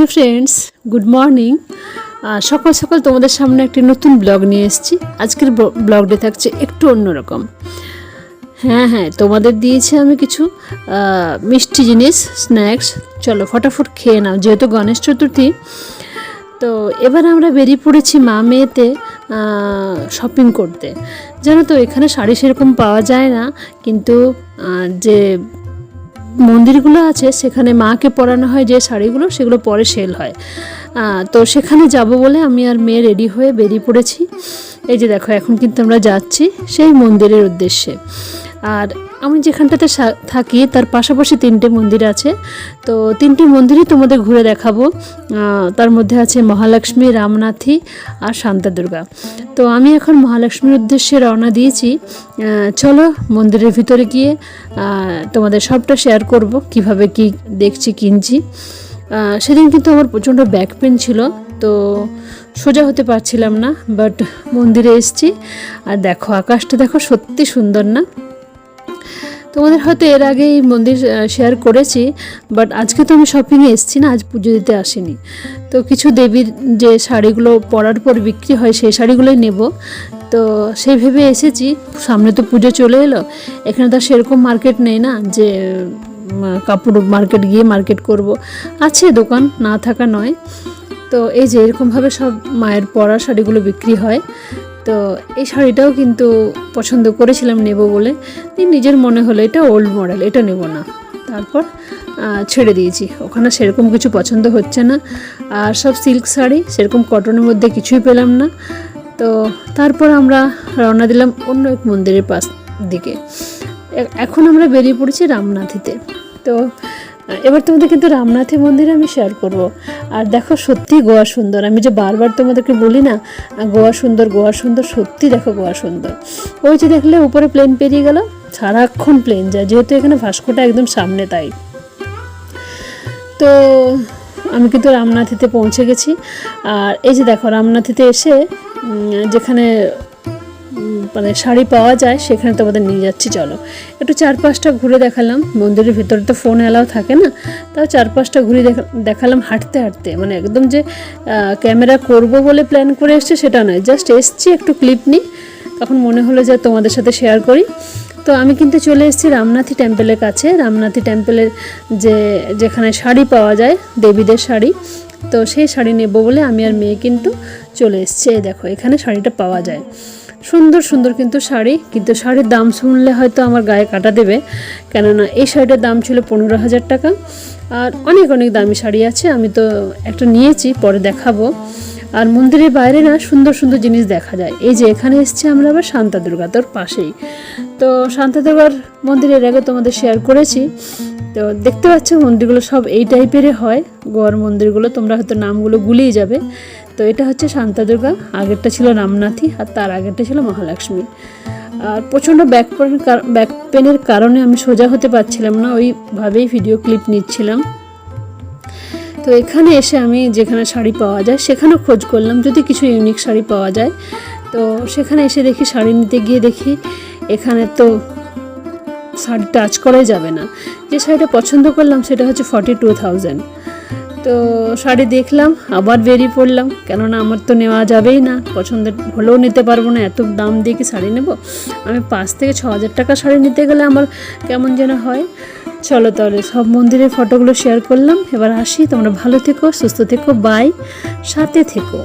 Hello friends, good morning. সকাল সকাল তোমাদের সামনে একটি নতুন ব্লগ নিয়ে এসেছি। আজকের ব্লগটি থাকছে একটু অন্যরকম। হ্যাঁ, তোমাদের দিয়েছি আমি কিছু মিষ্টি জিনিস, স্ন্যাক্স। চলো ফটাফট খেয়ে নাও, যেহেতু গণেশ চতুর্থী। তো এবার আমরা বেরিয়ে পড়েছি মা মেয়েতে শপিং করতে। জানো তো, এখানে শাড়ি সেরকম পাওয়া যায় না, কিন্তু যে মন্দিরগুলো আছে সেখানে মাকে পরানো হয় যে শাড়িগুলো, সেগুলো পরে সেল হয়। তো সেখানে যাব বলে আমি আর মেয়ে রেডি হয়ে বেরিয়ে পড়েছি। এই যে দেখো, এখন কিন্তু আমরা যাচ্ছি সেই মন্দিরের উদ্দেশ্যে। আর আমি যেখানটাতে থাকি তার পাশাপাশি 3টে মন্দির আছে। তো 3টি মন্দিরই তোমাদের ঘুরে দেখাবো। তার মধ্যে আছে মহালক্ষ্মী, রামনাথী আর শান্তাদুর্গা। তো আমি এখন মহালক্ষ্মীর উদ্দেশ্যে রওনা দিয়েছি। চলো মন্দিরের ভিতরে গিয়ে তোমাদের সবটা শেয়ার করব, কিভাবে কি দেখছি, কিনছি। সেদিন কিন্তু আমার প্রচণ্ড ব্যাক পেন ছিল, তো সোজা হতে পারছিলাম না, বাট মন্দিরে এসেছি। আর দেখো আকাশটা দেখো, সত্যি সুন্দর না? তোমাদের হয়তো এর আগে এই মন্দির শেয়ার করেছি, বাট আজকে তো আমি শপিংয়ে এসেছি না, আজ পুজো দিতে আসিনি। তো কিছু দেবীর যে শাড়িগুলো পরার পর বিক্রি হয় সেই শাড়িগুলোই নেব, তো সেই ভেবে এসেছি। সামনে তো পুজো চলে এলো, এখানে তো সেরকম মার্কেট নেই না যে কাপড় মার্কেট গিয়ে মার্কেট করব। আছে দোকান, না থাকা নয়। তো এই যে এরকমভাবে সব মায়ের পরা শাড়িগুলো বিক্রি হয়। তো এই শাড়িটাও কিন্তু পছন্দ করেছিলাম নেব বলে, নিজের মনে হলো এটা ওল্ড মডেল, এটা নেব না। তারপর ছেড়ে দিয়েছি, ওখানে সেরকম কিছু পছন্দ হচ্ছে না। আর সব সিল্ক শাড়ি, সেরকম কটনের মধ্যে কিছুই পেলাম না। তো তারপর আমরা রওনা দিলাম অন্য এক মন্দিরের পাশ দিকে। এখন আমরা বেরিয়ে পড়েছি রামনাথীতে। তো এবার তোমাদের কিন্তু রামনাথী মন্দিরে আমি শেয়ার করব। আর দেখো, সত্যি গোয়া সুন্দর। আমি যে বারবার তোমাদেরকে বলি না গোয়া সুন্দর, গোয়া সুন্দর, সত্যি দেখো গোয়া সুন্দর। ওই যে দেখলে উপরে প্লেন পেরিয়ে গেল, সারাক্ষণ প্লেন যায়, যেহেতু এখানে ভাস্কোটা একদম সামনে, তাই। তো আমি কিন্তু রামনাথীতে পৌঁছে গেছি। আর এই যে দেখো, রামনাথীতে এসে যেখানে মানে শাড়ি পাওয়া যায় সেখানে তোমাদের নিয়ে যাচ্ছি। চলো একটু 4-5টা ঘুরে দেখালাম। মন্দিরের ভিতরে তো ফোন অ্যালাউ থাকে না, তাও 4-5টা ঘুরে দেখালাম হাঁটতে হাঁটতে। মানে একদম যে ক্যামেরা করব বলে প্ল্যান করে এসছে সেটা নয়, জাস্ট এসছি একটু ক্লিপ নিই, তখন মনে হলো যে তোমাদের সাথে শেয়ার করি। তো আমি কিন্তু চলে এসেছি রামনাথী টেম্পলের কাছে। রামনাথী টেম্পলের যেখানে শাড়ি পাওয়া যায়, দেবীদের শাড়ি, তো সেই শাড়ি নেব বলে আমি আর মেয়ে কিন্তু চলে এসেছি। এই দেখো, এখানে শাড়িটা পাওয়া যায়, সুন্দর সুন্দর কিন্তু শাড়ি। কিন্তু শাড়ির দাম শুনলে হয়তো আমার গায়ে কাটা দেবে, কেননা এই শাড়িটার দাম ছিল 15,000 টাকা। আর অনেক অনেক দামি শাড়ি আছে, আমি তো একটা নিয়েছি, পরে দেখাবো। আর মন্দিরের বাইরে না সুন্দর সুন্দর জিনিস দেখা যায়। এই যে এখানে এসেছি আমরা আবার শান্তাদুর্গা, তোর পাশেই। তো শান্তাদুর্গার মন্দিরের আগে তোমাদের শেয়ার করেছি। তো দেখতে পাচ্ছ মন্দিরগুলো সব এই টাইপেরই হয়, গোয়ার মন্দিরগুলো। তোমরা হয়তো নামগুলো গুলিয়ে যাবে। তো এটা হচ্ছে শান্তাদুর্গা, আগেরটা ছিল রামনাথী, আর তার আগেরটা ছিল মহালক্ষ্মী। আর প্রচণ্ড ব্যাক পেনের কারণে আমি সোজা হতে পারছিলাম না, ওইভাবেই ভিডিও ক্লিপ নিচ্ছিলাম। তো এখানে এসে আমি যেখানে শাড়ি পাওয়া যায় সেখানেও খোঁজ করলাম যদি কিছু ইউনিক শাড়ি পাওয়া যায়। তো সেখানে এসে দেখি, শাড়ি নিতে গিয়ে দেখি এখানে তো শাড়ি টাচ করাই যাবে না। যে শাড়িটা পছন্দ করলাম সেটা হচ্ছে 42,000। তো শাড়ি দেখলাম, আবার বেরিয়ে পড়লাম, কেননা আমার তো নেওয়া যাবেই না, পছন্দের হলেও নিতে পারবো না, এত দাম দিয়ে কি শাড়ি নেব? আমি 5 থেকে 6,000 টাকা শাড়ি নিতে গেলে আমার কেমন যেন হয়। চলো তাহলে সব মন্দিরের ফটোগুলো শেয়ার করলাম। এবার আসি, তোমরা ভালো থেকো, সুস্থ থেকো, বাই, সাথে থেকো।